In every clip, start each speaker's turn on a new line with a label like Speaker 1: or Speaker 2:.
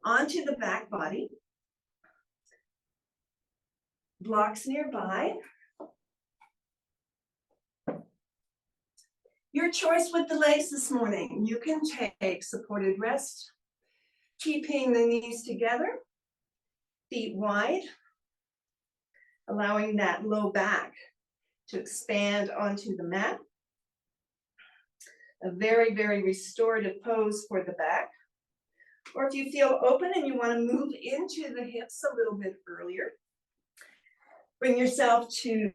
Speaker 1: onto the back body. Blocks nearby. Your choice with the legs this morning. You can take supported rest, keeping the knees together, feet wide, allowing that low back to expand onto the mat. A very, very restorative pose for the back. Or if you feel open and you want to move into the hips a little bit earlier, bring yourself to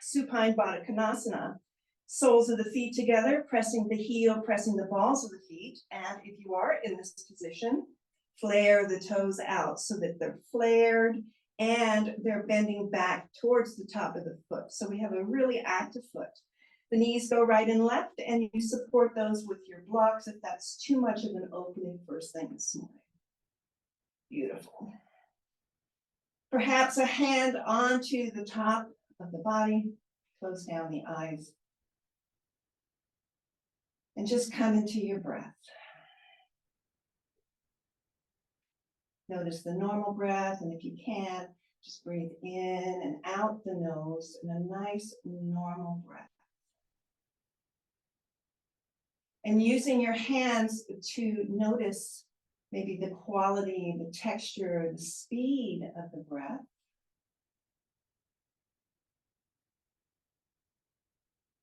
Speaker 1: supine Baddha Konasana. Soles of the feet together, pressing the heel, pressing the balls of the feet. And if you are in this position, flare the toes out so that they're flared and they're bending back towards the top of the foot. So we have a really active foot. The knees go right and left, and you support those with your blocks if that's too much of an opening first thing this morning. Beautiful. Perhaps a hand onto the top of the body, close down the eyes, and just come into your breath. Notice the normal breath, and if you can, just breathe in and out the nose in a nice normal breath. And using your hands to notice maybe the quality, the texture, the speed of the breath.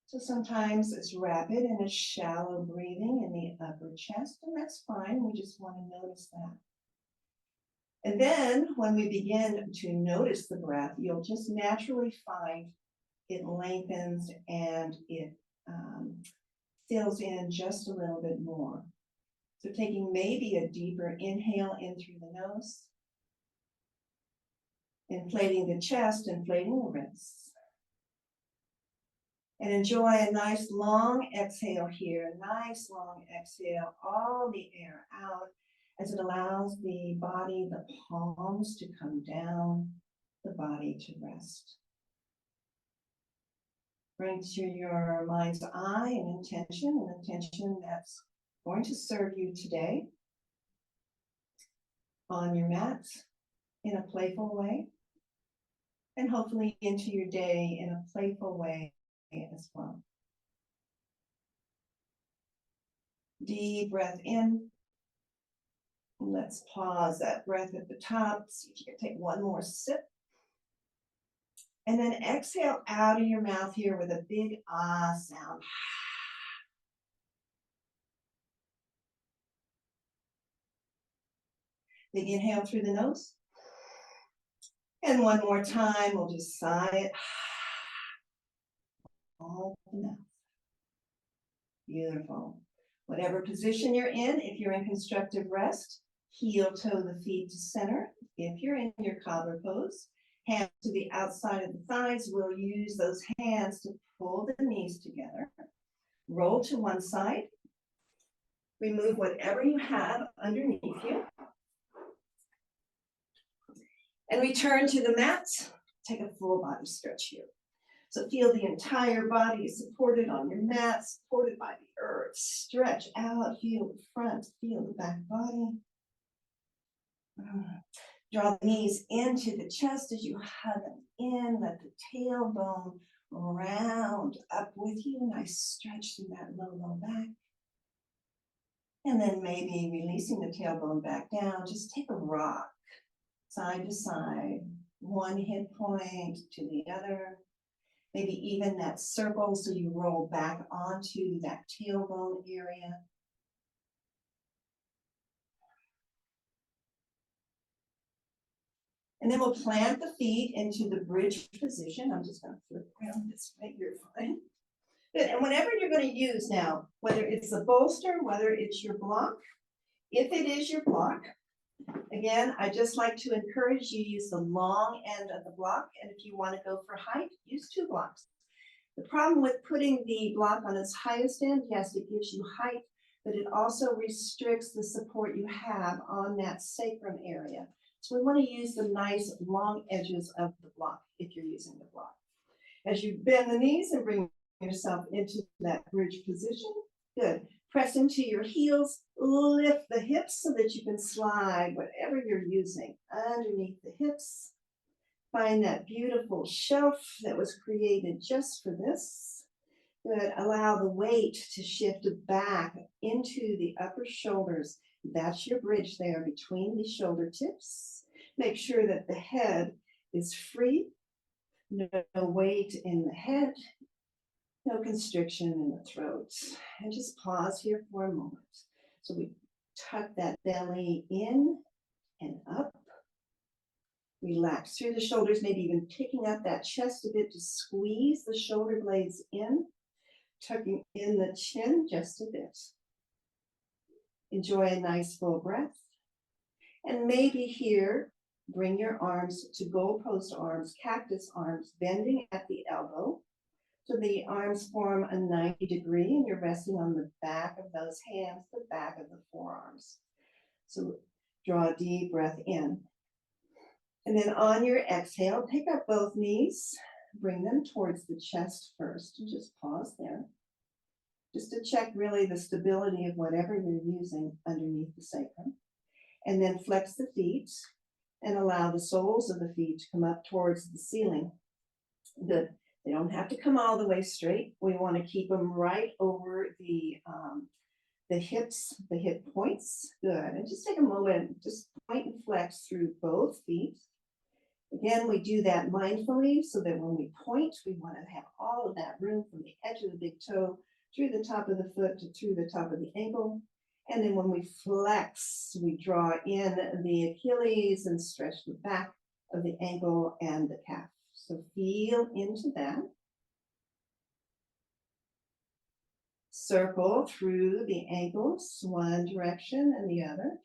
Speaker 1: So sometimes it's rapid and it's shallow breathing in the upper chest, and that's fine. We just want to notice that. And then when we begin to notice the breath, you'll just naturally find it lengthens and it fills in just a little bit more. So taking maybe a deeper inhale in through the nose, inflating the chest, inflating the ribs. And enjoy a nice long exhale here, nice long exhale, all the air out as it allows the body, the palms to come down, the body to rest. Bring to your mind's eye an intention that's going to serve you today on your mat in a playful way, and hopefully into your day in a playful way as well. Deep breath in. Let's pause that breath at the top. See if you can take one more sip. And then exhale out of your mouth here with a big ah sound. Big inhale through the nose. And one more time, we'll just sigh it. All the mouth. Beautiful. Whatever position you're in, if you're in constructive rest, heel toe the feet to center. If you're in your cobbler pose, hands to the outside of the thighs, we'll use those hands to pull the knees together. Roll to one side. Remove whatever you have underneath you. And return to the mat. Take a full body stretch here. So feel the entire body supported on your mat, supported by the earth. Stretch out, feel the front, feel the back body. Draw the knees into the chest as you hug them in. Let the tailbone round up with you. Nice stretch through that low back. And then maybe releasing the tailbone back down. Just take a rock side to side, one hip point to the other. Maybe even that circle so you roll back onto that tailbone area. And then we'll plant the feet into the bridge position. I'm just going to flip around this way. You're fine. Good. And whenever you're going to use now, whether it's the bolster, whether it's your block, if it is your block, again, I just like to encourage you use the long end of the block. And if you want to go for height, use 2 blocks. The problem with putting the block on its highest end, yes, it gives you height, but it also restricts the support you have on that sacrum area. So we want to use the nice long edges of the block if you're using the block. As you bend the knees and bring yourself into that bridge position, good. Press into your heels, Lift the hips so that you can slide whatever you're using underneath the hips. Find that beautiful shelf that was created just for this. Good. Allow the weight to shift back into the upper shoulders. That's your bridge there between the shoulder tips. Make sure that the head is free. No weight in the head. No constriction in the throat. And just pause here for a moment. So we tuck that belly in and up. Relax through the shoulders, maybe even picking up that chest a bit to squeeze the shoulder blades in, tucking in the chin just a bit. Enjoy a nice full breath. And maybe here, bring your arms to goalpost arms, cactus arms, bending at the elbow. So the arms form a 90-degree and you're resting on the back of those hands, the back of the forearms. So draw a deep breath in. And then on your exhale, pick up both knees, bring them towards the chest first, and just pause there. Just to check really the stability of whatever you're using underneath the sacrum. And then flex the feet and allow the soles of the feet to come up towards the ceiling. Good. They don't have to come all the way straight. We want to keep them right over the hips, the hip points. Good. And just take a moment, just point and flex through both feet. Again, we do that mindfully so that when we point, we want to have all of that room from the edge of the big toe through the top of the foot to through the top of the ankle. And then when we flex, we draw in the Achilles and stretch the back of the ankle and the calf. So feel into that. Circle through the ankles, one direction and the other.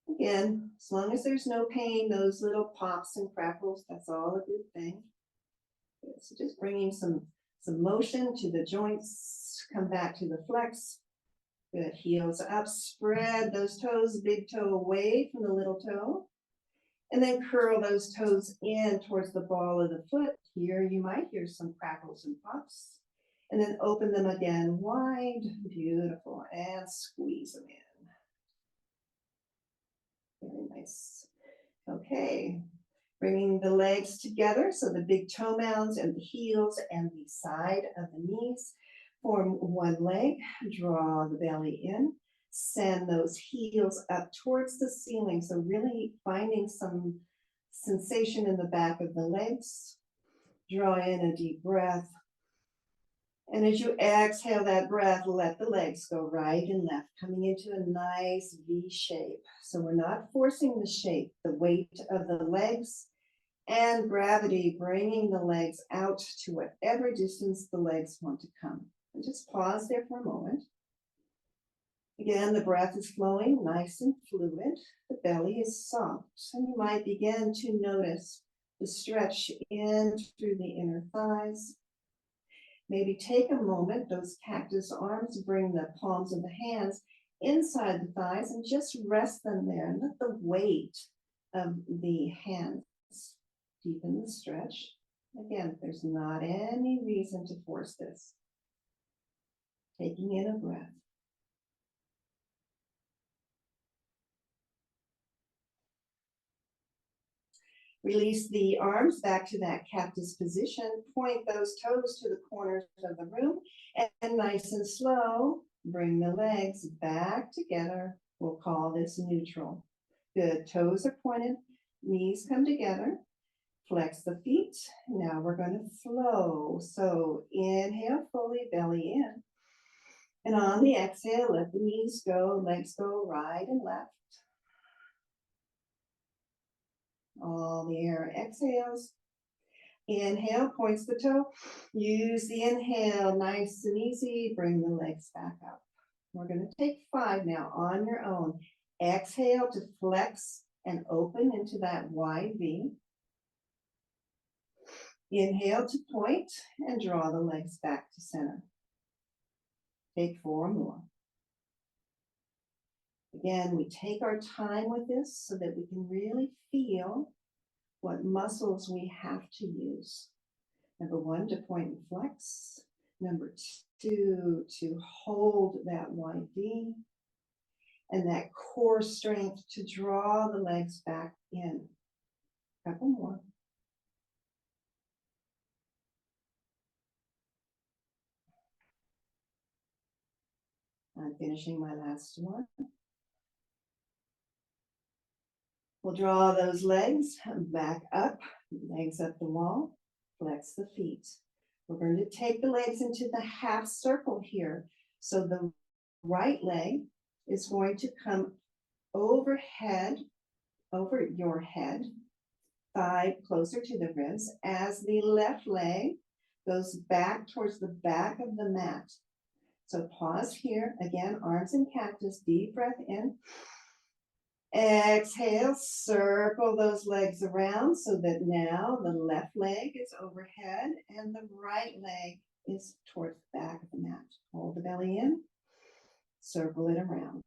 Speaker 1: Again, as long as there's no pain, those little pops and crackles, that's all a good thing. So just bringing some motion to the joints, come back to the flex. Good, heels up, spread those toes, big toe away from the little toe. And then curl those toes in towards the ball of the foot. Here you might hear some crackles and pops. And then open them again wide, beautiful, and squeeze them in. Very nice. Okay, bringing the legs together so the big toe mounds and the heels and the side of the knees form one leg. Draw the belly in. Send those heels up towards the ceiling. So really finding some sensation in the back of the legs. Draw in a deep breath. And as you exhale that breath, let the legs go right and left, coming into a nice V shape. So we're not forcing the shape, the weight of the legs and gravity, bringing the legs out to whatever distance the legs want to come. And just pause there for a moment. Again, the breath is flowing nice and fluid. The belly is soft. And you might begin to notice the stretch in through the inner thighs. Maybe take a moment, those cactus arms, bring the palms of the hands inside the thighs and just rest them there. And let the weight of the hands deepen the stretch. Again, there's not any reason to force this. Taking in a breath. Release the arms back to that cactus position. Point those toes to the corners of the room. And nice and slow, bring the legs back together. We'll call this neutral. Good. Toes are pointed. Knees come together. Flex the feet. Now we're going to flow. So inhale fully, belly in. And on the exhale, let the knees go, legs go right and left. All the air exhales. Inhale, points the toe. Use the inhale, nice and easy. Bring the legs back up. We're going to take 5 now on your own. Exhale to flex and open into that wide V. Inhale to point and draw the legs back to center. Take 4 more. Again, we take our time with this so that we can really feel what muscles we have to use. Number 1, to point and flex. Number 2 to hold that wide V, and that core strength to draw the legs back in. Couple more. I'm finishing my last one. We'll draw those legs back up, legs up the wall, flex the feet. We're going to take the legs into the half circle here. So the right leg is going to come overhead, over your head, thigh closer to the ribs, as the left leg goes back towards the back of the mat. So pause here, again, arms in cactus, deep breath in. Exhale, circle those legs around so that now the left leg is overhead and the right leg is towards the back of the mat. Hold the belly in, circle it around.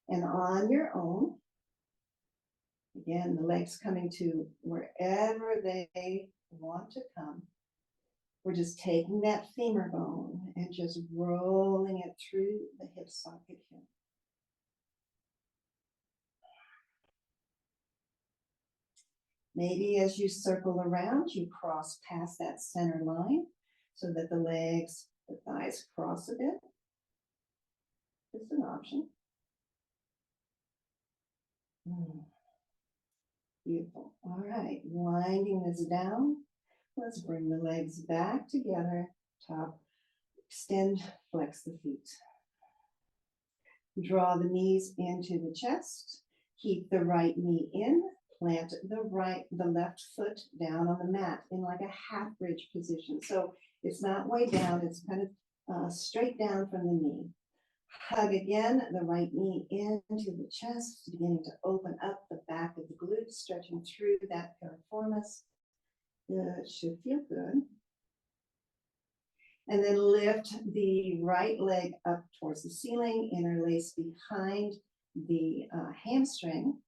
Speaker 1: And on your own, again, the legs coming to wherever they want to come. We're just taking that femur bone and just rolling it through the hip socket here. Maybe as you circle around, you cross past that center line so that the legs, the thighs cross a bit. It's an option. Beautiful. All right, winding this down. Let's bring the legs back together. Top, extend, flex the feet. Draw the knees into the chest. Keep the right knee in. Plant the left foot down on the mat in like a half bridge position. So it's not way down, it's kind of straight down from the knee. Hug again, the right knee into the chest, beginning to open up the back of the glutes, stretching through that piriformis. Good, should feel good. And then lift the right leg up towards the ceiling, interlace behind the hamstring.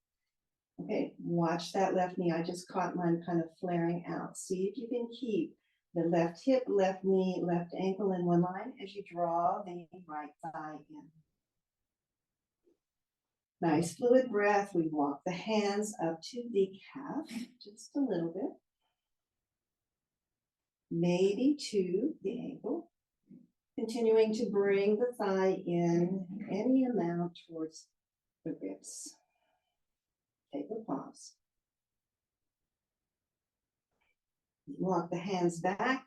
Speaker 1: Okay, watch that left knee. I just caught mine kind of flaring out. See if you can keep the left hip, left knee, left ankle in one line as you draw the right thigh in. Nice fluid breath. We walk the hands up to the calf, just a little bit. Maybe to the ankle. Continuing to bring the thigh in any amount towards the ribs. Take a pause. Walk the hands back,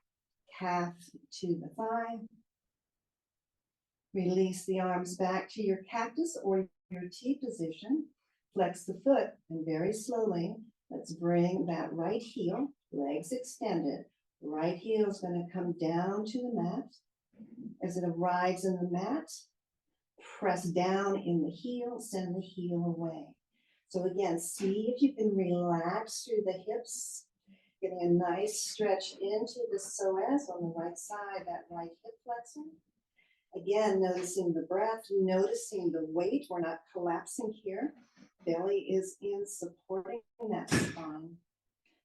Speaker 1: calf to the thigh. Release the arms back to your cactus or your T position. Flex the foot and very slowly, let's bring that right heel, legs extended. Right heel is going to come down to the mat. As it arrives in the mat, press down in the heel, send the heel away. So again, see if you can relax through the hips, getting a nice stretch into the psoas on the right side, that right hip flexor. Again, noticing the breath, noticing the weight. We're not collapsing here. Belly is in, supporting that spine.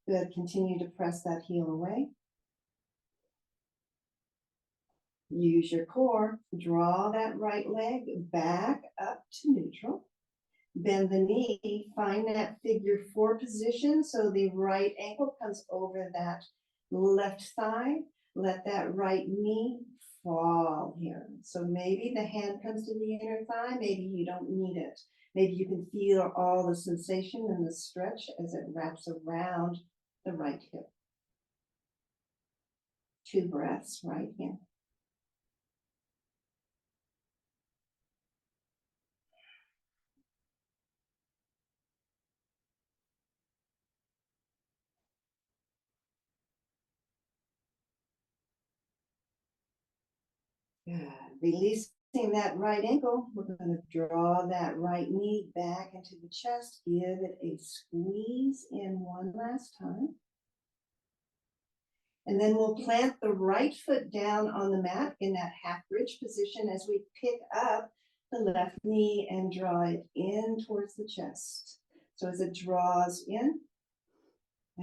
Speaker 1: Good, continue to press that heel away. Use your core, draw that right leg back up to neutral. Bend the knee, find that figure 4 position so the right ankle comes over that left thigh. Let that right knee fall here. So maybe the hand comes to the inner thigh, maybe you don't need it. Maybe you can feel all the sensation and the stretch as it wraps around the right hip. 2 breaths right here. Good. Releasing that right ankle, we're going to draw that right knee back into the chest. Give it a squeeze in one last time. And then we'll plant the right foot down on the mat in that half bridge position as we pick up the left knee and draw it in towards the chest. So as it draws in,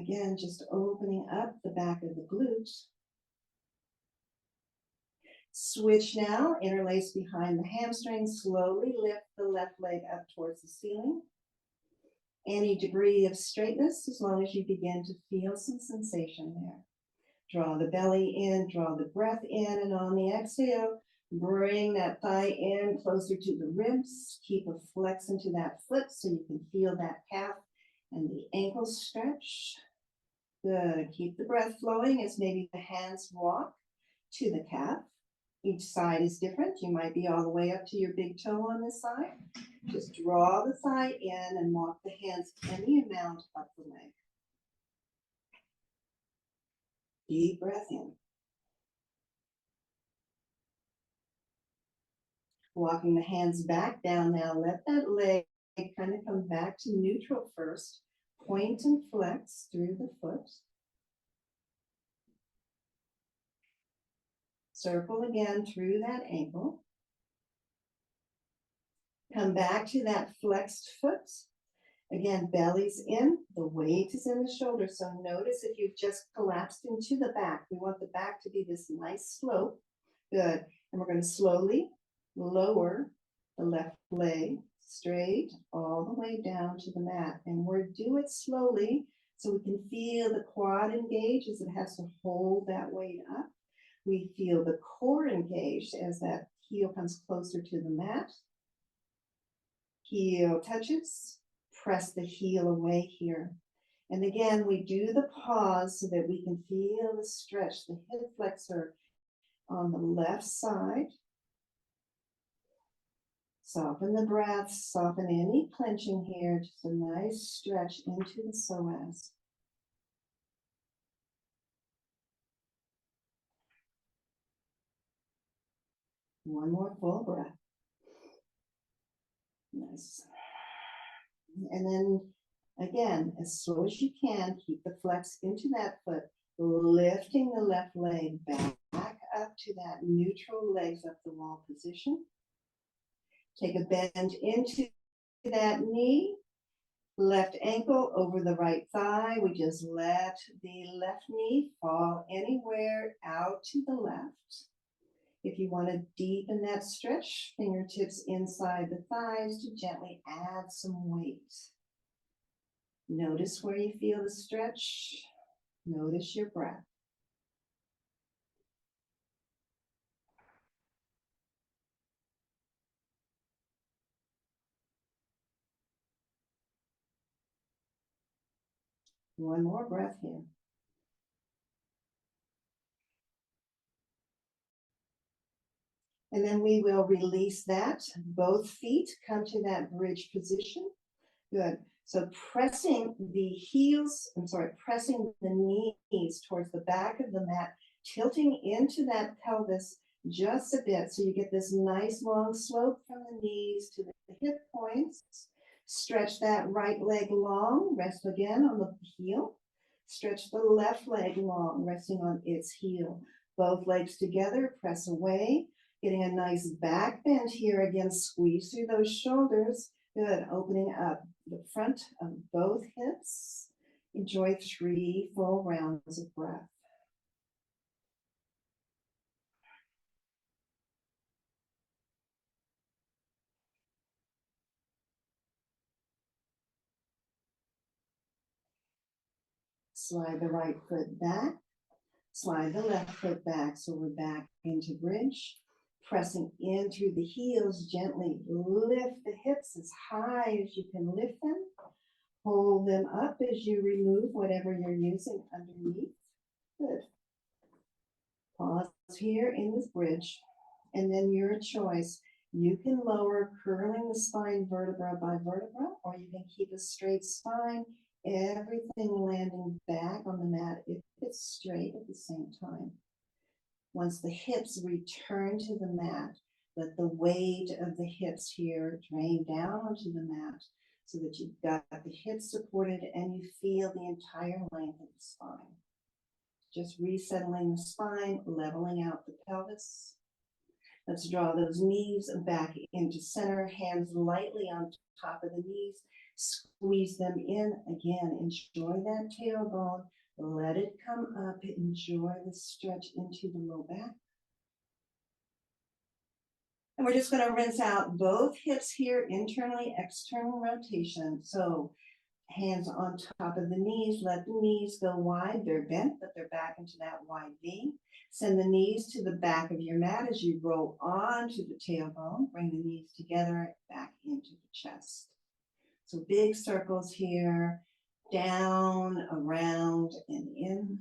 Speaker 1: again, just opening up the back of the glutes.
Speaker 2: Switch now, interlace behind the hamstring, slowly lift the left leg up towards the ceiling. Any degree of straightness as long as you begin to feel some sensation there. Draw the belly in, draw the breath in, and on the exhale, bring that thigh in closer to the ribs. Keep a flex into that foot so you can feel that calf and the ankle stretch. Good. Keep the breath flowing as maybe the hands walk to the calf. Each side is different. You might be all the way up to your big toe on this side. Just draw the thigh in and walk the hands any amount up the leg. Deep breath in. Walking the hands back down now. Let that leg kind of come back to neutral first. Point and flex through the foot. Circle again through that ankle. Come back to that flexed foot. Again, belly's in, the weight is in the shoulder. So notice if you've just collapsed into the back. We want the back to be this nice slope. Good. And we're going to slowly lower the left leg straight all the way down to the mat. And we'll do it slowly so we can feel the quad engage as it has to hold that weight up. We feel the core engaged as that heel comes closer to the mat. Heel touches, press the heel away here. And again, we do the pause so that we can feel the stretch, the hip flexor on the left side. Soften the breath, soften any clenching here, just a nice stretch into the psoas. One more full breath. Nice. And then again, as slow as you can, keep the flex into that foot, lifting the left leg back up to that neutral legs up the wall position. Take a bend into that knee, left ankle over the right thigh. We just let the left knee fall anywhere out to the left. If you want to deepen that stretch, fingertips inside the thighs to gently add some weight. Notice where you feel the stretch. Notice your breath. One more breath here. And then we will release that. Both feet come to that bridge position. Good. So pressing the pressing the knees towards the back of the mat, tilting into that pelvis just a bit so you get this nice long slope from the knees to the hip points. Stretch that right leg long, rest again on the heel. Stretch the left leg long, resting on its heel. Both legs together, press away. Getting a nice back bend here. Again, squeeze through those shoulders. Good, opening up the front of both hips. Enjoy 3 full rounds of breath. Slide the right foot back. Slide the left foot back. So we're back into bridge. Pressing in through the heels, gently lift the hips as high as you can lift them. Hold them up as you remove whatever you're using underneath. Good. Pause here in this bridge, and then your choice. You can lower, curling the spine vertebra by vertebra, or you can keep a straight spine, everything landing back on the mat if it's straight at the same time. Once the hips return to the mat, let the weight of the hips here drain down onto the mat so that you've got the hips supported and you feel the entire length of the spine. Just resettling the spine, leveling out the pelvis. Let's draw those knees back into center, hands lightly on top of the knees. Squeeze them in. Again, enjoy that tailbone. Let it come up. Enjoy the stretch into the low back. And we're just gonna rinse out both hips here, internally, external rotation. So hands on top of the knees, let the knees go wide. They're bent, but they're back into that wide V. Send the knees to the back of your mat as you roll onto the tailbone. Bring the knees together, back into the chest. So big circles here, down, around, and in.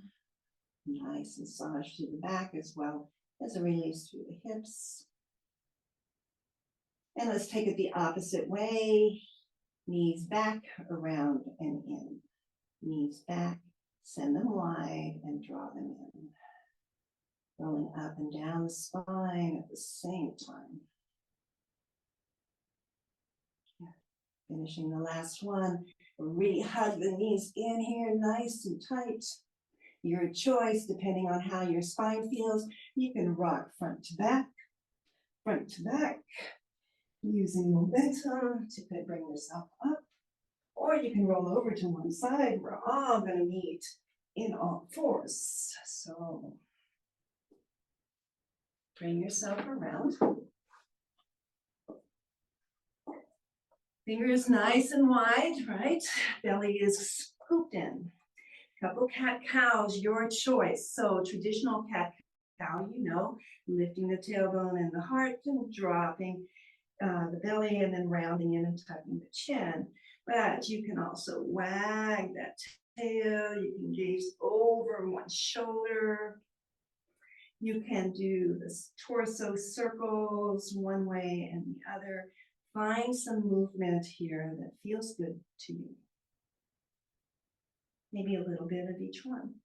Speaker 2: Nice massage to the back as well as a release through the hips. And let's take it the opposite way. Knees back, around, and in. Knees back, send them wide, and draw them in. Rolling up and down the spine at the same time. Finishing the last one. Really hug the knees in here, nice and tight. Your choice, depending on how your spine feels. You can rock front to back, using momentum to bring yourself up. Or you can roll over to one side. We're all going to meet in all fours. So bring yourself around. Fingers nice and wide, right? Belly is scooped in. Couple cat-cows, your choice. So traditional cat-cow, you know, lifting the tailbone and the heart and dropping the belly and then rounding in and tucking the chin. But you can also wag that tail. You can gaze over one shoulder. You can do this torso circles one way and the other. Find some movement here that feels good to you. Maybe a little bit of each one.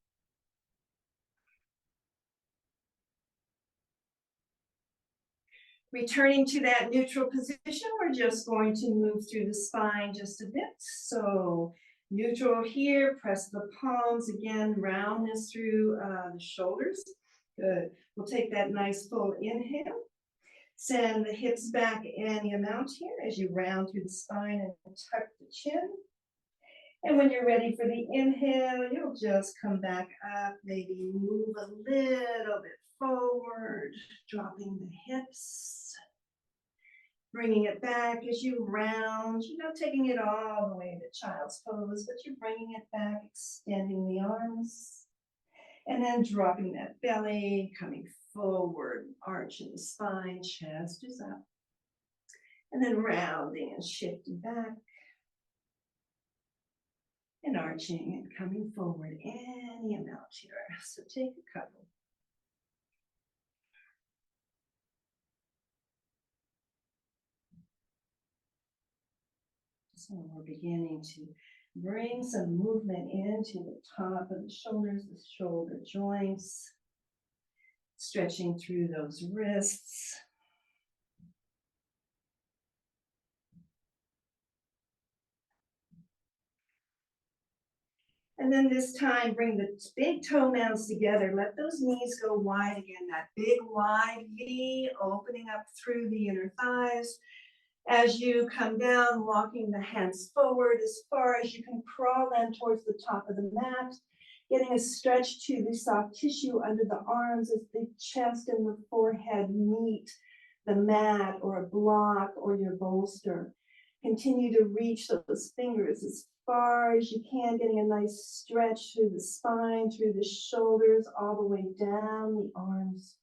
Speaker 2: Returning to that neutral position, we're just going to move through the spine just a bit. So neutral here, press the palms again, roundness through the shoulders. Good. We'll take that nice full inhale. Send the hips back any amount here as you round through the spine and tuck the chin. And when you're ready for the inhale, you'll just come back up, maybe move a little bit forward, dropping the hips, bringing it back as you round, you're not taking it all the way to child's pose, but you're bringing it back, extending the arms, and then dropping that belly, coming forward, arching the spine, chest is up, and then rounding and shifting back, and arching and coming forward any amount here. So take a couple. So we're beginning to bring some movement into the top of the shoulders, the shoulder joints, stretching through those wrists. And then this time, bring the big toe mounds together. Let those knees go wide again. That big wide V, opening up through the inner thighs. As you come down, walking the hands forward as far as you can, crawl them towards the top of the mat. Getting a stretch to the soft tissue under the arms as the chest and the forehead meet the mat or a block or your bolster. Continue to reach those fingers as far as you can, getting a nice stretch through the spine, through the shoulders, all the way down the arms.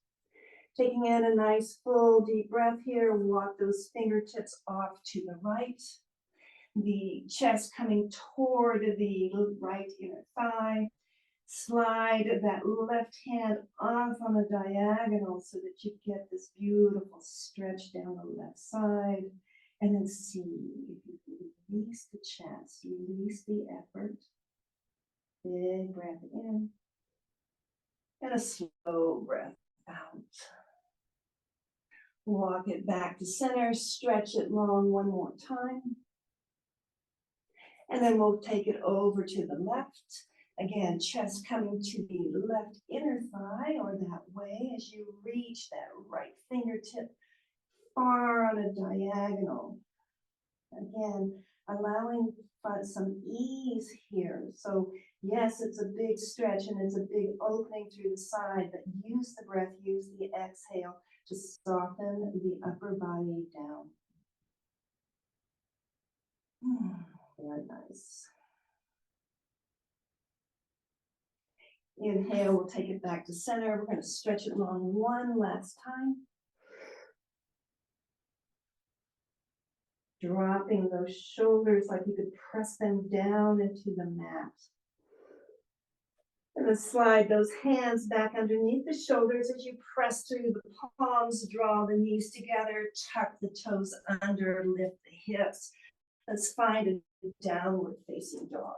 Speaker 2: Taking in a nice full deep breath here, walk those fingertips off to the right. The chest coming toward the right inner thigh. Slide that left hand off on a diagonal so that you get this beautiful stretch down the left side. And then see if you can release the chest, release the effort. Big breath in. And a slow breath out. Walk it back to center, stretch it long one more time. And then we'll take it over to the left. Again, chest coming to the left inner thigh or that way as you reach that right fingertip far on a diagonal. Again, allowing some ease here. So Yes, it's a big stretch and it's a big opening through the side, but use the breath, use the exhale to soften the upper body down. Very nice. Inhale, we'll take it back to center. We're going to stretch it long one last time. Dropping those shoulders like you could press them down into the mat. And then slide those hands back underneath the shoulders as you press through the palms, draw the knees together, tuck the toes under, lift the hips. Let's find a downward facing dog.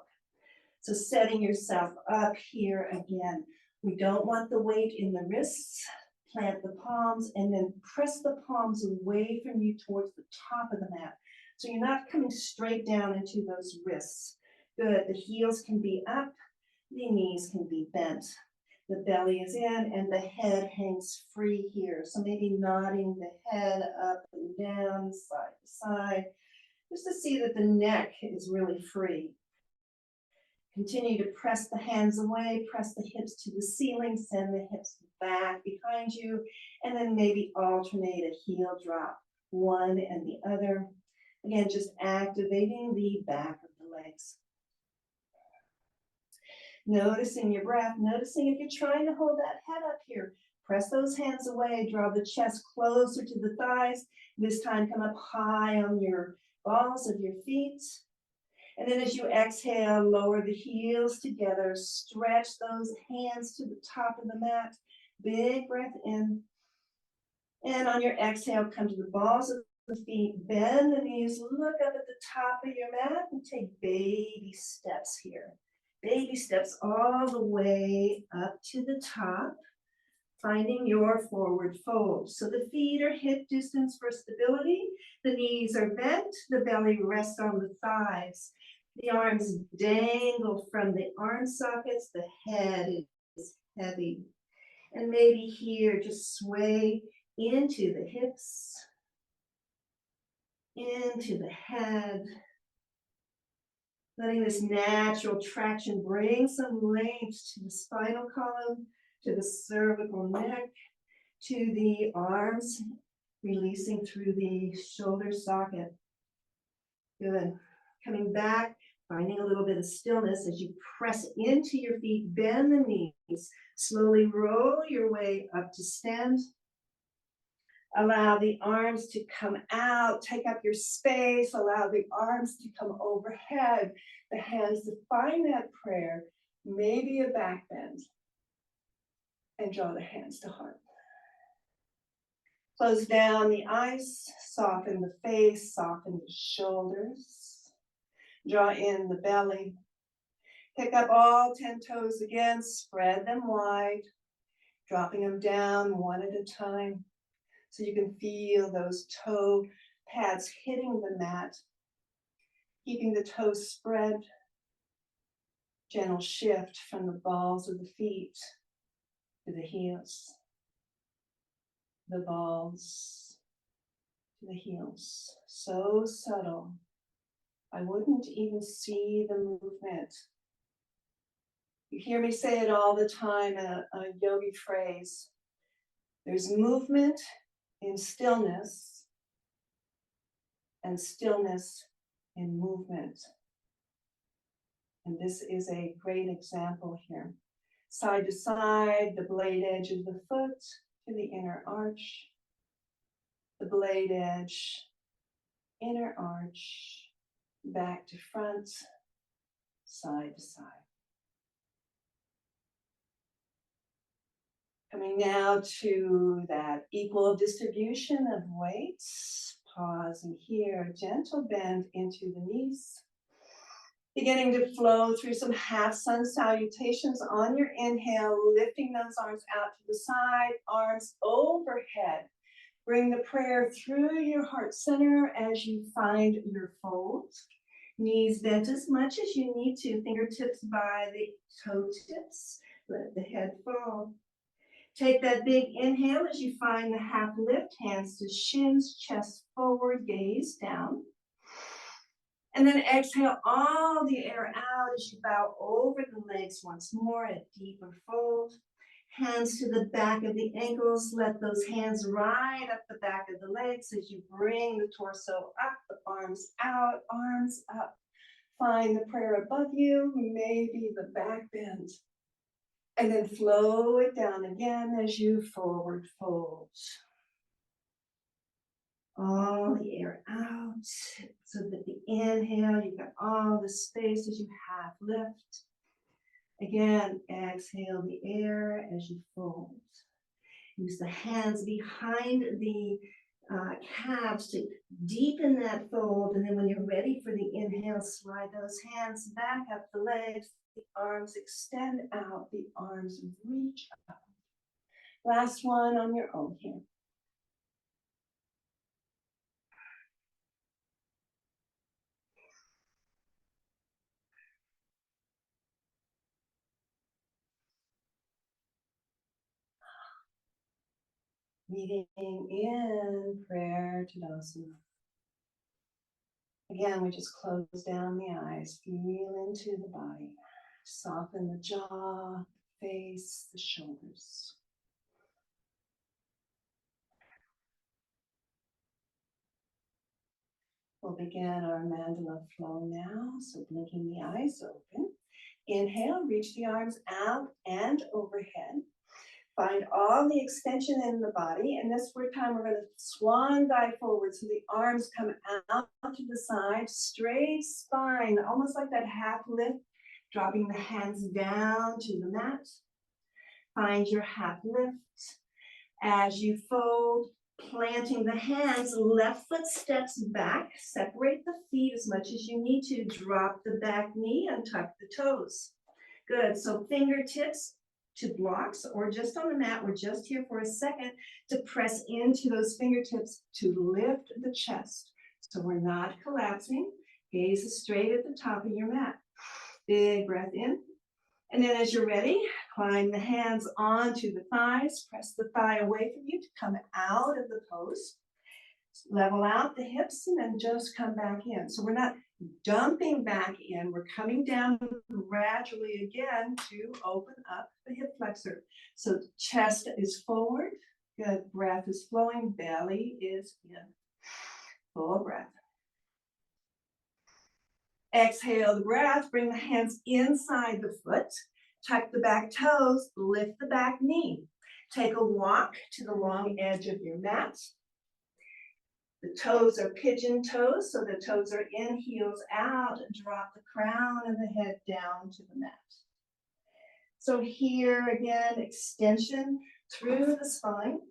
Speaker 2: So setting yourself up here again. We don't want the weight in the wrists. Plant the palms and then press the palms away from you towards the top of the mat. So you're not coming straight down into those wrists. Good, the heels can be up, the knees can be bent. The belly is in and the head hangs free here. So maybe nodding the head up and down, side to side, just to see that the neck is really free. Continue to press the hands away, press the hips to the ceiling, send the hips back behind you, and then maybe alternate a heel drop, one and the other. Again, just activating the back of the legs. Noticing your breath, noticing if you're trying to hold that head up here. Press those hands away, draw the chest closer to the thighs. This time come up high on your balls of your feet. And then as you exhale, lower the heels together, stretch those hands to the top of the mat. Big breath in. And on your exhale, come to the balls of the feet, bend the knees, look up at the top of your mat and take baby steps here. Baby steps all the way up to the top, finding your forward fold. So the feet are hip distance for stability. The knees are bent, the belly rests on the thighs. The arms dangle from the arm sockets, the head is heavy. And maybe here, just sway into the hips, into the head. Letting this natural traction bring some length to the spinal column, to the cervical neck, to the arms, releasing through the shoulder socket. Good. Coming back, finding a little bit of stillness as you press into your feet, bend the knees, slowly roll your way up to stand. Allow the arms to come out, take up your space, allow the arms to come overhead, the hands to find that prayer, maybe a back bend, and draw the hands to heart. Close down the eyes, soften the face, soften the shoulders, draw in the belly. Pick up all 10 toes again, spread them wide, dropping them down one at a time. So you can feel those toe pads hitting the mat, keeping the toes spread. Gentle shift from the balls of the feet to the heels. The balls to the heels. So subtle. I wouldn't even see the movement. You hear me say it all the time, a yogi phrase. There's movement in stillness, and stillness in movement. And this is a great example here. Side to side, the blade edge of the foot to the inner arch. The blade edge, inner arch, back to front, side to side. Coming now to that equal distribution of weights. Pausing here, gentle bend into the knees. Beginning to flow through some half sun salutations on your inhale, lifting those arms out to the side, arms overhead. Bring the prayer through your heart center as you find your fold. Knees bent as much as you need to, fingertips by the toe tips. Let the head fall. Take that big inhale as you find the half lift, hands to shins, chest forward, gaze down.
Speaker 1: And then exhale all the air out as you bow over the legs once more, a deeper fold. Hands to the back of the ankles. Let those hands ride up the back of the legs as you bring the torso up, the arms out, arms up. Find the prayer above you, maybe the back bend. And then flow it down again as you forward fold. All the air out, so that the inhale, you've got all the space as you half lift. Again, exhale the air as you fold. Use the hands behind the calves to deepen that fold. And then when you're ready for the inhale, slide those hands back up the legs. The arms extend out, the arms reach up. Last one on your own here. Breathing in, prayer Tadasana. Again, we just close down the eyes, feel into the body. Soften the jaw, face, the shoulders. We'll begin our Mandala Flow now, so blinking the eyes open. Inhale, reach the arms out and overhead. Find all the extension in the body, and this time we're going to swan dive forward, so the arms come out to the side, straight spine, almost like that half lift, dropping the hands down to the mat. Find your half lift. As you fold, planting the hands, left foot steps back, separate the feet as much as you need to, drop the back knee and tuck the toes. Good, so fingertips to blocks or just on the mat. We're just here for a second to press into those fingertips to lift the chest. So we're not collapsing. Gaze is straight at the top of your mat. Big breath in. And then as you're ready, climb the hands onto the thighs. Press the thigh away from you to come out of the pose. Level out the hips and then just come back in. So we're not dumping back in. We're coming down gradually again to open up the hip flexor. So chest is forward. Good. Breath is flowing. Belly is in. Full breath. Exhale the breath. Bring the hands inside the foot. Tuck the back toes. Lift the back knee. Take a walk to the long edge of your mat. The toes are pigeon toes, so the toes are in, heels out. Drop the crown of the head down to the mat. So here again, extension through the spine.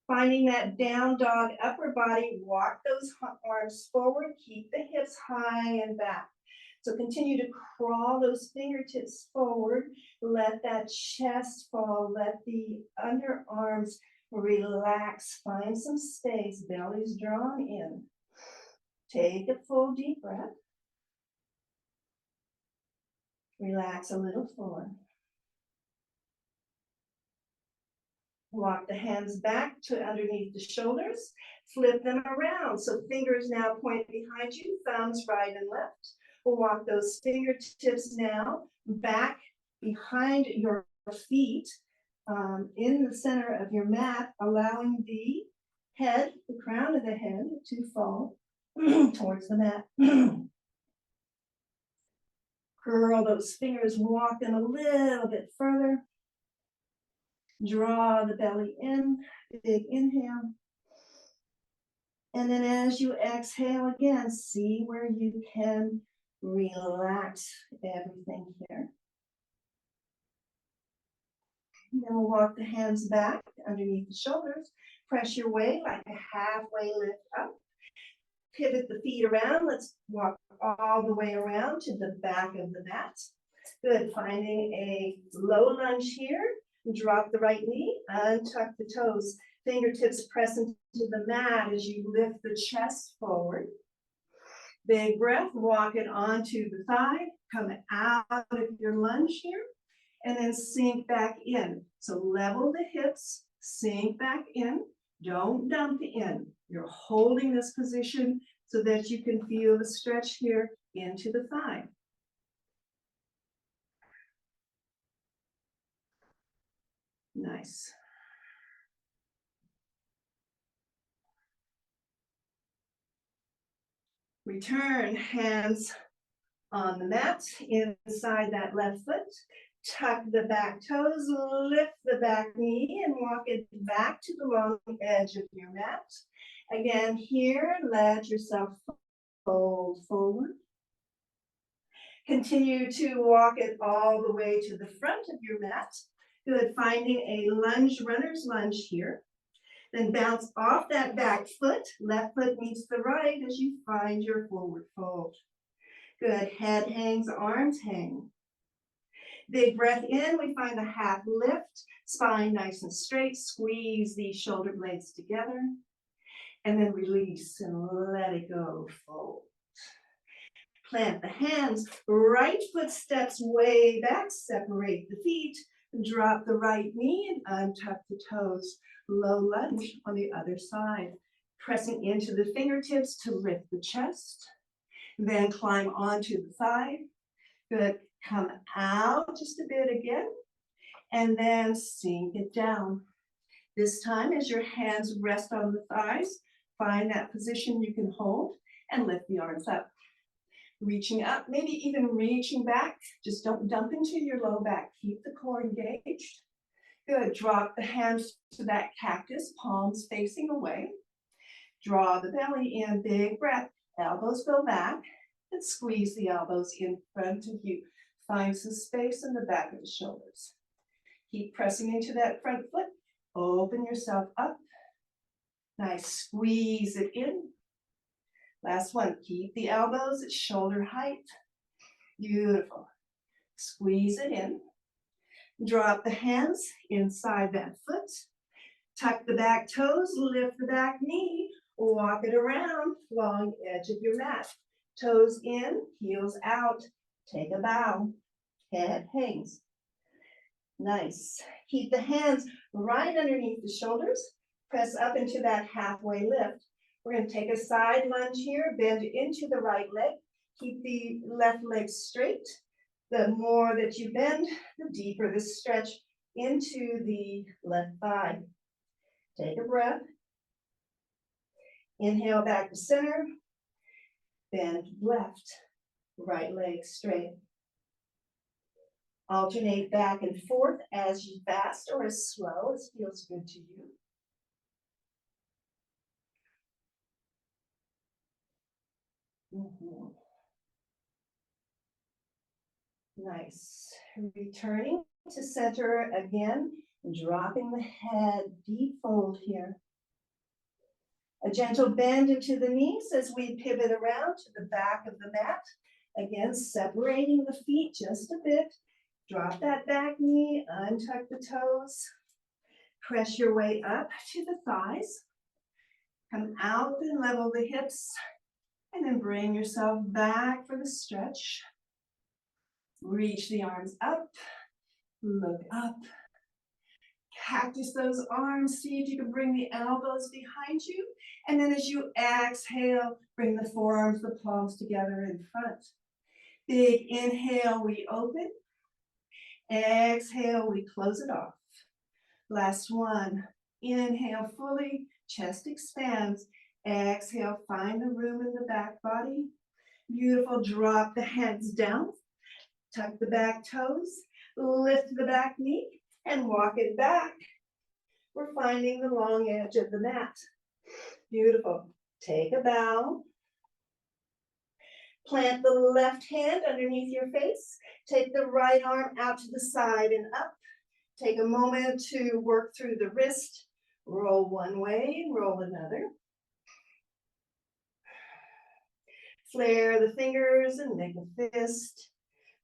Speaker 1: Finding that down dog upper body, walk those arms forward, keep the hips high and back. So continue to crawl those fingertips forward, let that chest fall, let the underarms relax, find some space, belly's drawn in. Take a full deep breath. Relax a little forward. Walk the hands back to underneath the shoulders, flip them around. So fingers now point behind you, thumbs right and left. We'll walk those fingertips now back behind your feet in the center of your mat, allowing the head, the crown of the head to fall towards the mat. Curl those fingers, walk them a little bit further. Draw the belly in, big inhale. And then as you exhale again, see where you can relax everything here. And then we'll walk the hands back underneath the shoulders. Press your way like a halfway lift up. Pivot the feet around. Let's walk all the way around to the back of the mat. Good, finding a low lunge here. Drop the right knee, untuck the toes. Fingertips press into the mat as you lift the chest forward. Big breath, walk it onto the thigh. Come out of your lunge here. And then sink back in. So level the hips, sink back in. Don't dump in. You're holding this position so that you can feel the stretch here into the thigh. Nice. Return, hands on the mat, inside that left foot. Tuck the back toes, lift the back knee, and walk it back to the long edge of your mat. Again, here, let yourself fold forward. Continue to walk it all the way to the front of your mat. Good, finding a lunge, runner's lunge here. Then bounce off that back foot. Left foot meets the right as you find your forward fold. Good, head hangs, arms hang. Big breath in, we find the half lift, spine nice and straight, squeeze these shoulder blades together, and then release and let it go, fold. Plant the hands, right foot steps way back, separate the feet, drop the right knee and untuck the toes. Low lunge on the other side, pressing into the fingertips to lift the chest, then climb onto the thigh. Good, come out just a bit again, and then sink it down. This time, as your hands rest on the thighs, find that position you can hold and lift the arms up. Reaching up, maybe even reaching back. Just don't dump into your low back. Keep the core engaged. Good, drop the hands to that cactus, palms facing away. Draw the belly in, big breath. Elbows go back and squeeze the elbows in front of you. Find some space in the back of the shoulders. Keep pressing into that front foot. Open yourself up. Nice, squeeze it in. Last one, keep the elbows at shoulder height. Beautiful. Squeeze it in. Drop the hands inside that foot. Tuck the back toes, lift the back knee, walk it around, long edge of your mat. Toes in, heels out. Take a bow. Head hangs. Nice. Keep the hands right underneath the shoulders. Press up into that halfway lift. We're going to take a side lunge here, bend into the right leg. Keep the left leg straight. The more that you bend, the deeper the stretch into the left thigh. Take a breath. Inhale back to center. Bend left, right leg straight. Alternate back and forth as you fast or as slow as feels good to you. Nice. Returning to center again, dropping the head, deep fold here. A gentle bend into the knees as we pivot around to the back of the mat. Again, separating the feet just a bit. Drop that back knee, untuck the toes. Press your way up to the thighs. Come out and level the hips. And then bring yourself back for the stretch. Reach the arms up. Look up. Cactus those arms. See if you can bring the elbows behind you. And then as you exhale, bring the forearms, the palms together in front. Big inhale, we open. Exhale, we close it off. Last one. Inhale fully, chest expands. Exhale, find the room in the back body. Beautiful, drop the hands down. Tuck the back toes, lift the back knee, and walk it back. We're finding the long edge of the mat. Beautiful. Take a bow. Plant the left hand underneath your face. Take the right arm out to the side and up. Take a moment to work through the wrist. Roll one way and roll another. Flare the fingers and make a fist.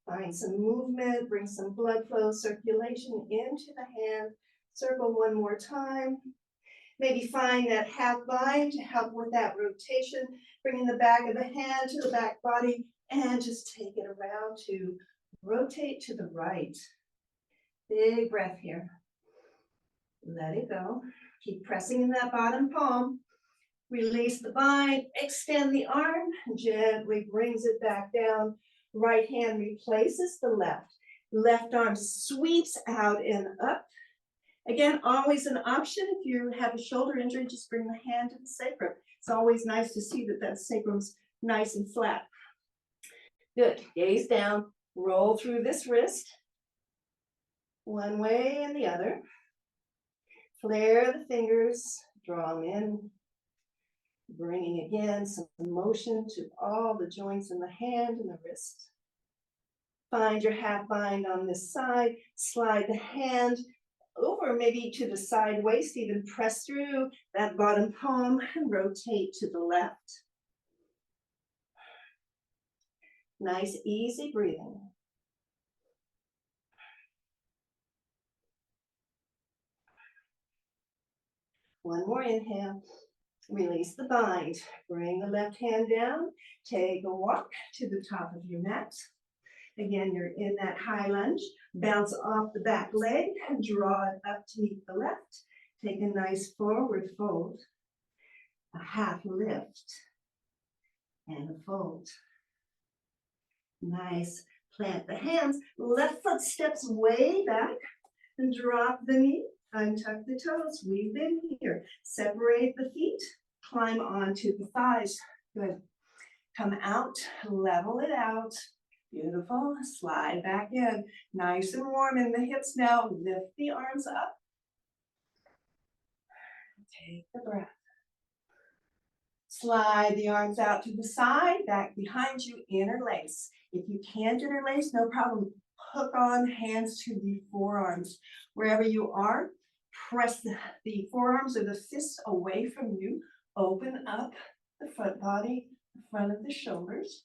Speaker 1: Find some movement, bring some blood flow, circulation into the hand. Circle one more time. Maybe find that half bind to help with that rotation. Bringing the back of the hand to the back body and just take it around to rotate to the right. Big breath here. Let it go. Keep pressing in that bottom palm. Release the bind, extend the arm, gently brings it back down. Right hand replaces the left. Left arm sweeps out and up. Again, always an option. If you have a shoulder injury, just bring the hand to the sacrum. It's always nice to see that that sacrum's nice and flat. Good. Gaze down, roll through this wrist. One way and the other. Flare the fingers, draw them in. Bringing again some motion to all the joints in the hand and the wrist. Find your half bind on this side, slide the hand over maybe to the side waist, even press through that bottom palm and rotate to the left. Nice, easy breathing. One more inhale. Release the bind. Bring the left hand down. Take a walk to the top of your mat. Again, you're in that high lunge. Bounce off the back leg and draw it up to meet the left. Take a nice forward fold. A half lift and a fold. Nice. Plant the hands. Left foot steps way back and drop the knee. Untuck the toes. We've been here. Separate the feet. Climb onto the thighs. Good. Come out. Level it out. Beautiful. Slide back in. Nice and warm in the hips now. Lift the arms up. Take the breath. Slide the arms out to the side, back behind you, interlace. If you can't interlace, no problem. Hook on hands to the forearms. Wherever you are, press the forearms or the fists away from you. Open up the front body, the front of the shoulders.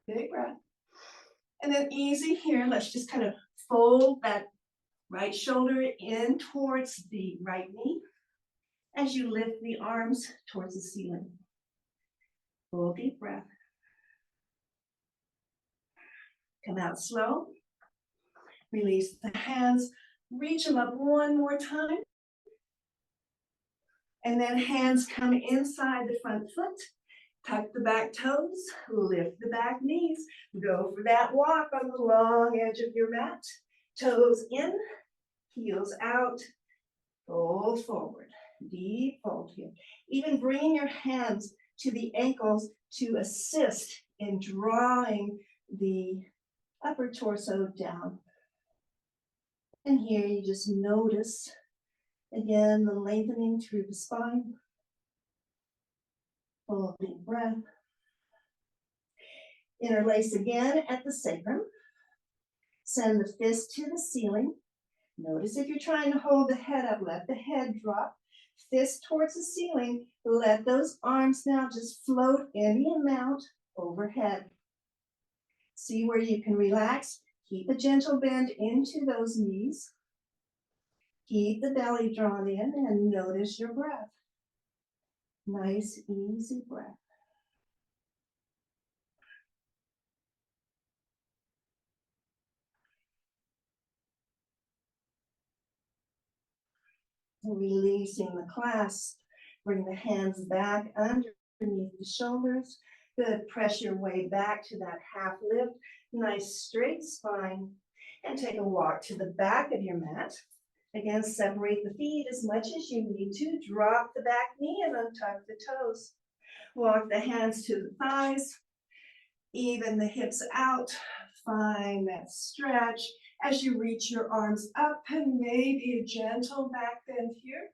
Speaker 1: Big breath. And then easy here, let's just kind of fold that right shoulder in towards the right knee as you lift the arms towards the ceiling. Full deep breath. Come out slow. Release the hands. Reach them up one more time. And then hands come inside the front foot. Tuck the back toes. Lift the back knees. Go for that walk on the long edge of your mat. Toes in, heels out. Fold forward. Deep fold here. Even bringing your hands to the ankles to assist in drawing the upper torso down. And here you just notice, again, the lengthening through the spine. Full deep breath. Interlace again at the sacrum. Send the fist to the ceiling. Notice if you're trying to hold the head up, let the head drop. Fist towards the ceiling. Let those arms now just float any amount overhead. See where you can relax. Keep a gentle bend into those knees. Keep the belly drawn in and notice your breath. Nice, easy breath. Releasing the clasp. Bring the hands back underneath the shoulders. Good. Press your way back to that half lift. Nice straight spine. And take a walk to the back of your mat. Again, separate the feet as much as you need to. Drop the back knee and untuck the toes. Walk the hands to the thighs. Even the hips out. Find that stretch as you reach your arms up and maybe a gentle back bend here.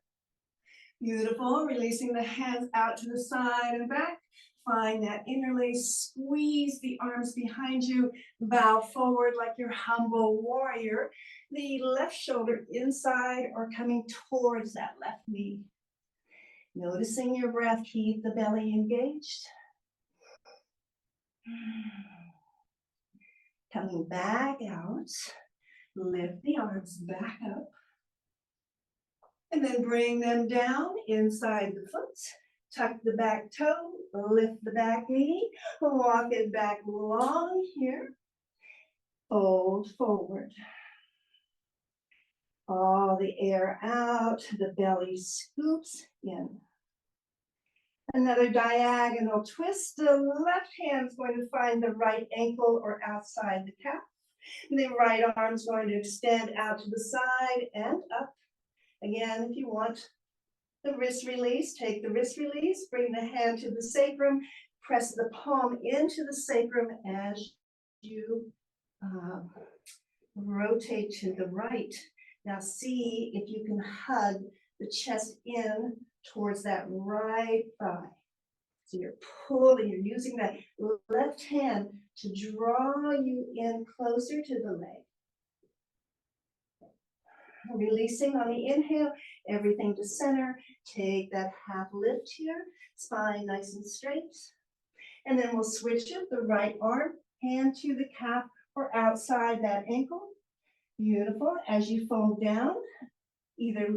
Speaker 1: Beautiful. Releasing the hands out to the side and back. Find that interlace. Squeeze the arms behind you. Bow forward like your humble warrior. The left shoulder inside or coming towards that left knee. Noticing your breath. Keep the belly engaged. Coming back out. Lift the arms back up. And then bring them down inside the foot. Tuck the back toe. Lift the back knee. Walk it back long here. Fold forward.
Speaker 2: all the air out, the belly scoops in. Another diagonal twist. The left hand's going to find the right ankle or outside the calf. The right arm's going to extend out to the side and up. Again, if you want the wrist release, take the wrist release, bring the hand to the sacrum, press the palm into the sacrum as you rotate to the right. Now see if you can hug the chest in towards that right thigh. So you're pulling, you're using that left hand to draw you in closer to the leg. Releasing on the inhale, everything to center. Take that half lift here, spine nice and straight. And then we'll switch it, the right arm, hand to the calf or outside that ankle. Beautiful. As you fold down, either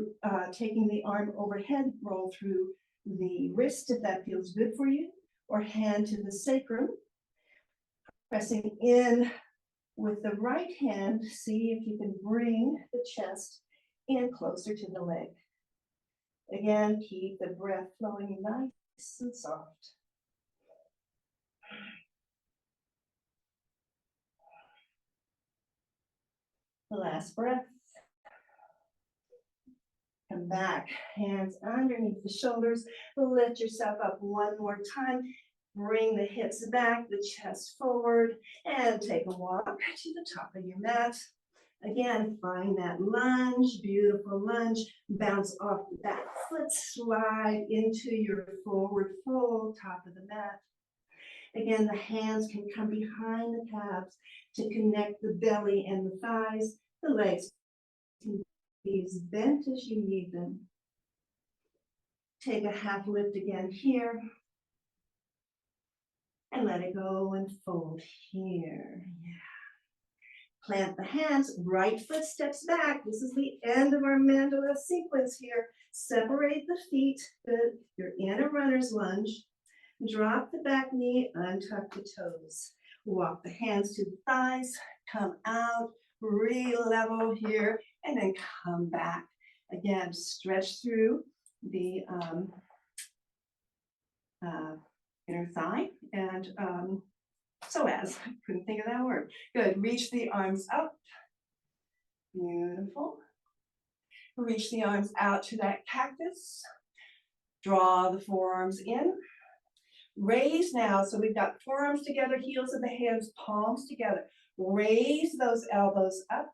Speaker 2: taking the arm overhead, roll through the wrist if that feels good for you, or hand to the sacrum, pressing in with the right hand. See if you can bring the chest in closer to the leg. Again, keep the breath flowing nice and soft. The last breath. Come back, hands underneath the shoulders. Lift yourself up one more time. Bring the hips back, the chest forward, and take a walk to the top of your mat. Again, find that lunge, beautiful lunge. Bounce off the back foot, slide into your forward fold, top of the mat. Again, the hands can come behind the calves to connect the belly and the thighs. The legs can be as bent as you need them. Take a half lift again here. And let it go and fold here. Yeah. Plant the hands, right foot steps back. This is the end of our mandala sequence here. Separate the feet. Good. You're in a runner's lunge. Drop the back knee, untuck the toes. Walk the hands to the thighs, come out, re-level here, and then come back. Again, stretch through the inner thigh and psoas. Couldn't think of that word. Good. Reach the arms up. Beautiful. Reach the arms out to that cactus. Draw the forearms in. Raise now. So we've got forearms together, heels of the hands, palms together. Raise those elbows up,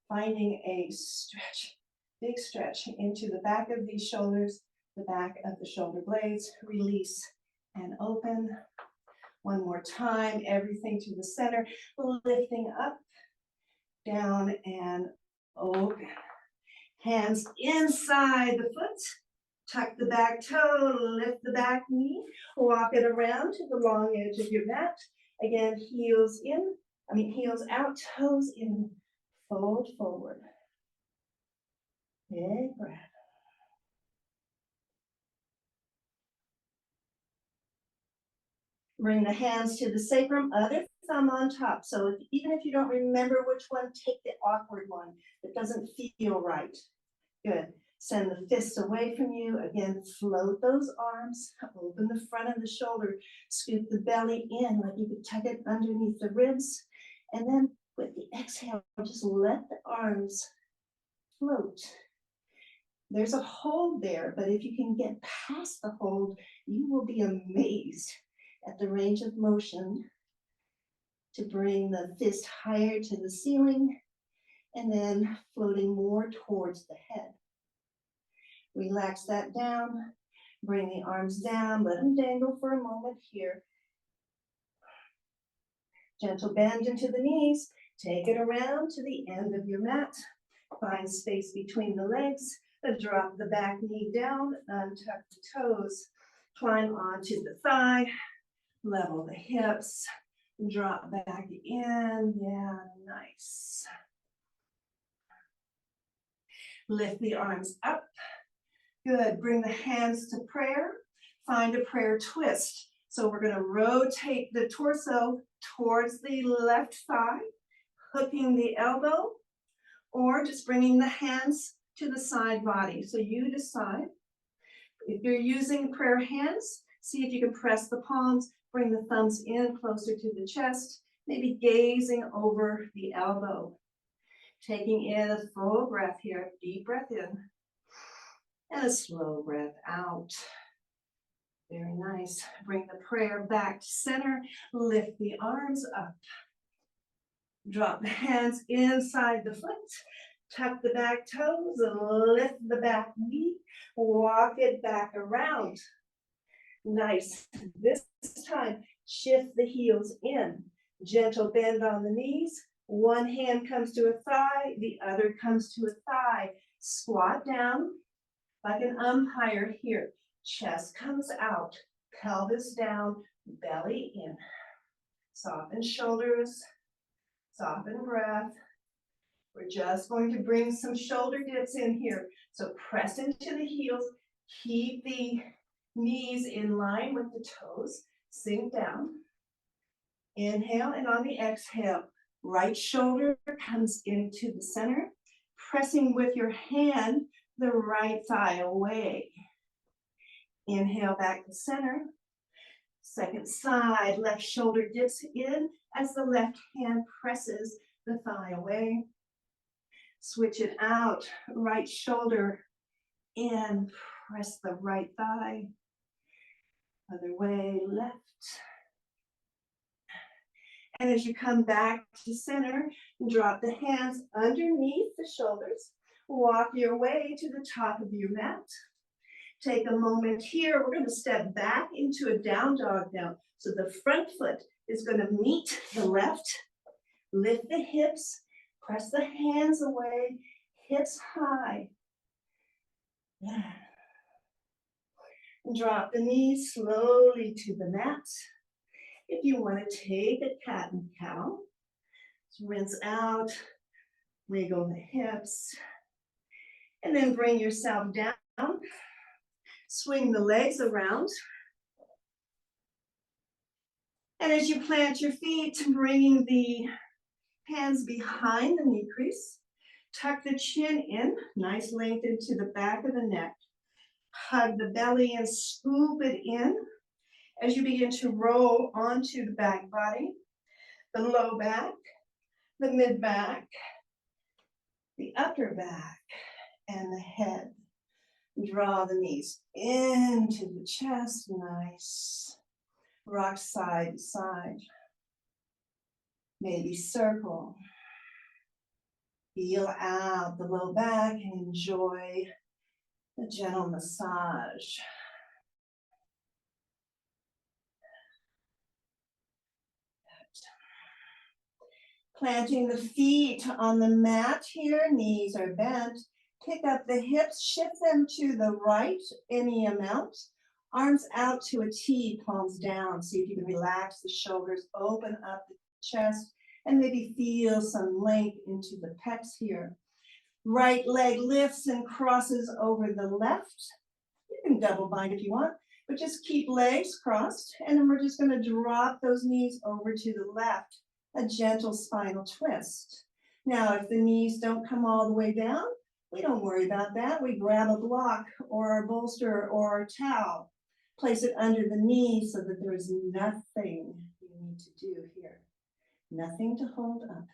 Speaker 2: finding a stretch, big stretch into the back of these shoulders, the back of the shoulder blades. Release and open. One more time, everything to the center, lifting up, down and open. Hands inside the foot, tuck the back toe, lift the back knee, walk it around to the long edge of your mat. Again, heels out, toes in, fold forward. Big breath. Bring the hands to the sacrum, other thumb on top. So even if you don't remember which one, take the awkward one that doesn't feel right. Good. Send the fists away from you. Again, float those arms. Open the front of the shoulder. Scoop the belly in like you could tuck it underneath the ribs. And then with the exhale, just let the arms float. There's a hold there, but if you can get past the hold, you will be amazed at the range of motion to bring the fist higher to the ceiling and then floating more towards the head. Relax that down, bring the arms down, let them dangle for a moment here. Gentle bend into the knees, take it around to the end of your mat. Find space between the legs, drop the back knee down, untuck the toes, climb onto the thigh, level the hips, drop back in, yeah, nice. Lift the arms up, good, bring the hands to prayer, find a prayer twist. So we're gonna rotate the torso towards the left thigh, hooking the elbow,
Speaker 1: or just bringing the hands to the side body. So you decide. If you're using prayer hands, see if you can press the palms, bring the thumbs in closer to the chest, maybe gazing over the elbow. Taking in a full breath here, deep breath in, and a slow breath out. Very nice. Bring the prayer back to center, lift the arms up. Drop the hands inside the foot, tuck the back toes, lift the back knee, walk it back around. Nice. This time, shift the heels in. Gentle bend on the knees. One hand comes to a thigh, the other comes to a thigh. Squat down like an umpire here. Chest comes out, pelvis down, belly in. Soften shoulders, soften breath. We're just going to bring some shoulder dips in here. So press into the heels, keep the knees in line with the toes, sink down. Inhale, and on the exhale, right shoulder comes into the center, pressing with your hand the right thigh away. Inhale back to center. Second side, left shoulder dips in as the left hand presses the thigh away. Switch it out, right shoulder in, press the right thigh. Other way, left. And as you come back to center, drop the hands underneath the shoulders. Walk your way to the top of your mat. Take a moment here. We're going to step back into a down dog now. So the front foot is going to meet the left. Lift the hips. Press the hands away. Hips high. Drop the knees slowly to the mat. If you want to take a cat and cow, rinse out, wiggle the hips, and then bring yourself down. Swing the legs around. And as you plant your feet, bringing the hands behind the knee crease, tuck the chin in, nice length into the back of the neck. Hug the belly and scoop it in as you begin to roll onto the back body, the low back, the mid back, the upper back, and the head. Draw the knees into the chest, nice. Rock side to side. Maybe circle. Feel out the low back and enjoy the gentle massage. Planting the feet on the mat here, knees are bent. Pick up the hips, shift them to the right, any amount. Arms out to a T, palms down. See if you can relax the shoulders, open up the chest, and maybe feel some length into the pecs here. Right leg lifts and crosses over the left. You can double bind if you want, but just keep legs crossed. And then we're just going to drop those knees over to the left. A gentle spinal twist. Now, if the knees don't come all the way down, we don't worry about that. We grab a block or a bolster or a towel, place it under the knee so that there is nothing you need to do here. Nothing to hold up.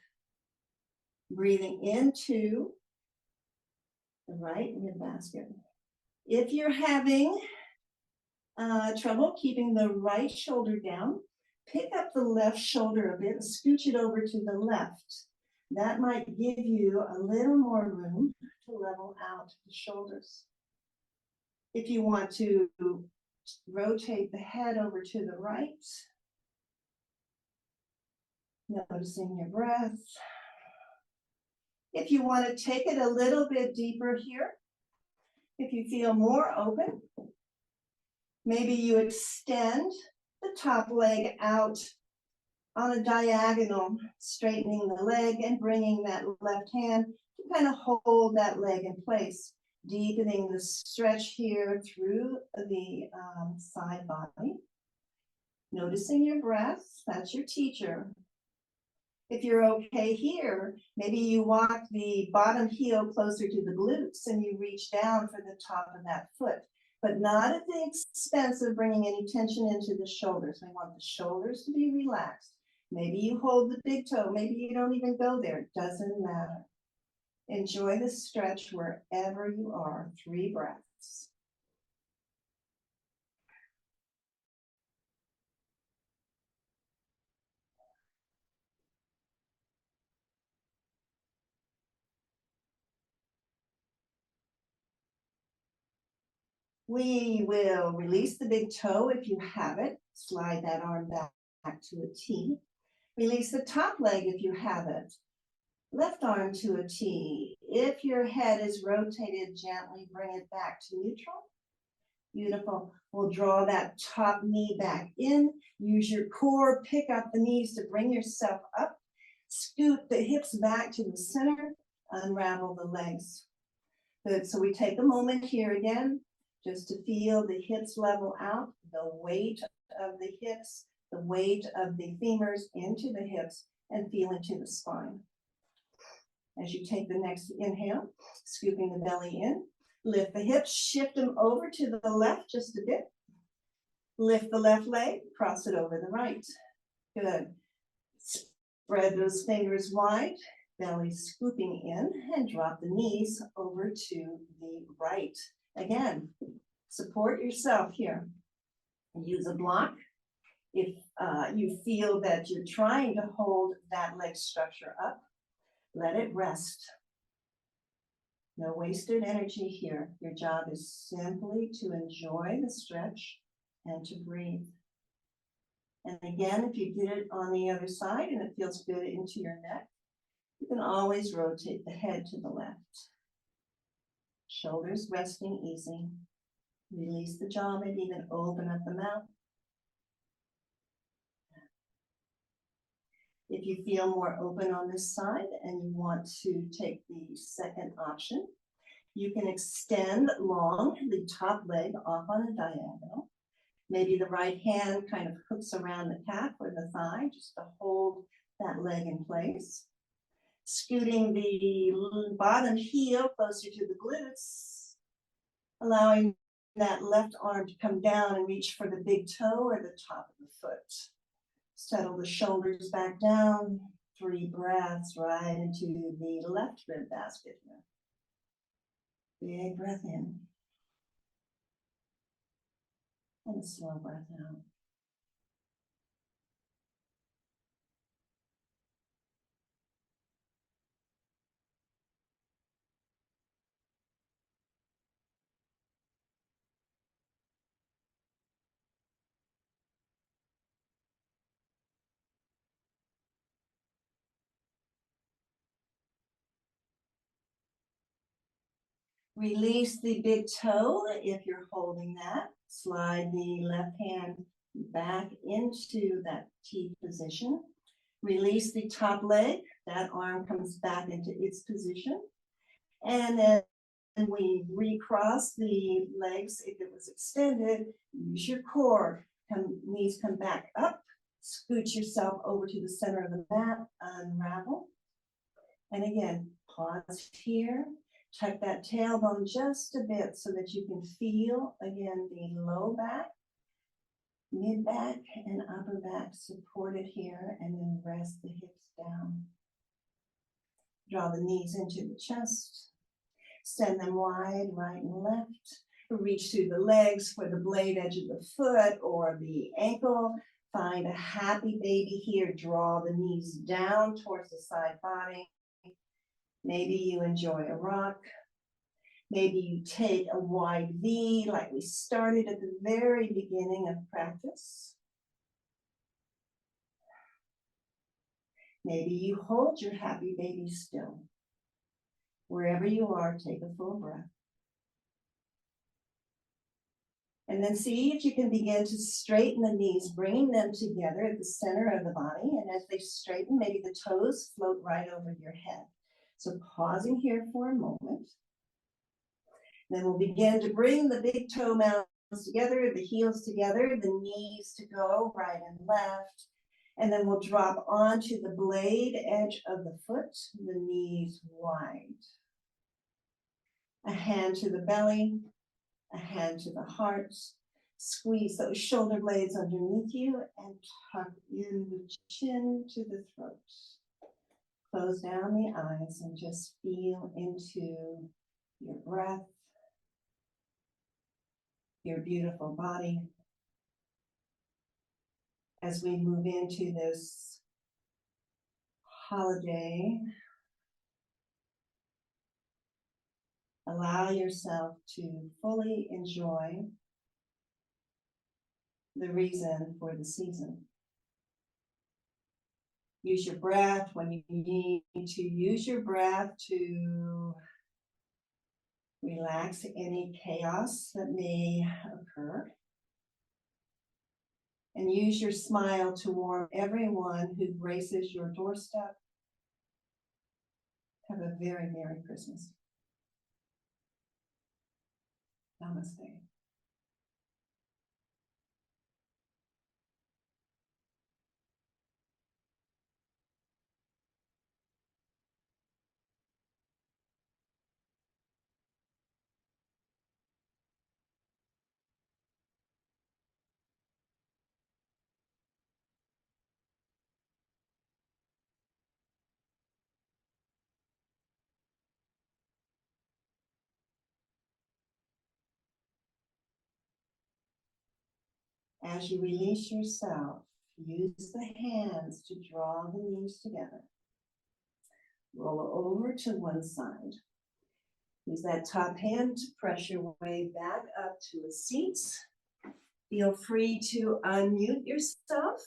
Speaker 1: Breathing into the right mid basket. If you're having trouble keeping the right shoulder down, pick up the left shoulder a bit and scooch it over to the left. That might give you a little more room to level out the shoulders. If you want to rotate the head over to the right, noticing your breath. If you want to take it a little bit deeper here, if you feel more open, maybe you extend the top leg out on a diagonal, straightening the leg and bringing that left hand to kind of hold that leg in place, deepening the stretch here through the side body. Noticing your breath, that's your teacher.
Speaker 2: If you're okay here, maybe you walk the bottom heel closer to the glutes and you reach down for the top of that foot, but not at the expense of bringing any tension into the shoulders. We want the shoulders to be relaxed. Maybe you hold the big toe, maybe you don't even go there, it doesn't matter. Enjoy the stretch wherever you are. 3 breaths. We will release the big toe if you have it. Slide that arm back to a T. Release the top leg if you have it. Left arm to a T. If your head is rotated, gently bring it back to neutral. Beautiful. We'll draw that top knee back in. Use your core, pick up the knees to bring yourself up. Scoot the hips back to the center. Unravel the legs. Good. So we take a moment here again just to feel the hips level out, the weight of the hips, the weight of the femurs into the hips, and feel into the spine. As you take the next inhale, scooping the belly in, lift the hips, shift them over to the left just a bit. Lift the left leg, cross it over the right. Good. Spread those fingers wide, belly scooping in, and drop the knees over to the right. Again, support yourself here. Use a block. If you feel that you're trying to hold that leg structure up, let it rest. No wasted energy here. Your job is simply to enjoy the stretch and to breathe. And again, if you did it on the other side and it feels good into your neck, you can always rotate the head to the left. Shoulders resting easy. Release the jaw, maybe even open up the mouth. If you feel more open on this side and you want to take the second option, you can extend long the top leg off on a diagonal. Maybe the right hand kind of hooks around the calf or the thigh just to hold that leg in place. Scooting the bottom heel closer to the glutes, allowing that left arm to come down and reach for the big toe or the top of the foot. Settle the shoulders back down. 3 breaths right into the left rib basket here. Big breath in. And a slow breath out. Release the big toe if you're holding that. Slide the left hand back into that T position. Release the top leg. That arm comes back into its position. And then we recross the legs if it was extended. Use your core. Knees come back up. Scoot yourself over to the center of the mat. Unravel. And again, pause here. Tuck that tailbone just a bit so that you can feel, again, the low back, mid back, and upper back supported here, and then rest the hips down. Draw the knees into the chest. Send them wide, right and left. Reach through the legs for the blade edge of the foot or the ankle. Find a happy baby here. Draw the knees down towards the side body. Maybe you enjoy a rock. Maybe you take a wide V like we started at the very beginning of practice. Maybe you hold your happy baby still. Wherever you are, take a full breath. And then see if you can begin to straighten the knees, bringing them together at the center of the body. And as they straighten, maybe the toes float right over your head. So pausing here for a moment. Then we'll begin to bring the big toe mounds together, the heels together, the knees to go right and left. And then we'll drop onto the blade edge of the foot, the knees wide. A hand to the belly, a hand to the heart. Squeeze those shoulder blades underneath you and tuck in the chin to the throat. Close down the eyes and just feel into your breath, your beautiful body. As we move into this holiday, allow yourself to fully enjoy the reason for the season. Use your breath when you need to use your breath to relax any chaos that may occur. And use your smile to warm everyone who graces your doorstep. Have a very Merry Christmas. Namaste. As you release yourself, use the hands to draw the knees together. Roll over to one side. Use that top hand to press your way back up to a seat. Feel free to unmute yourself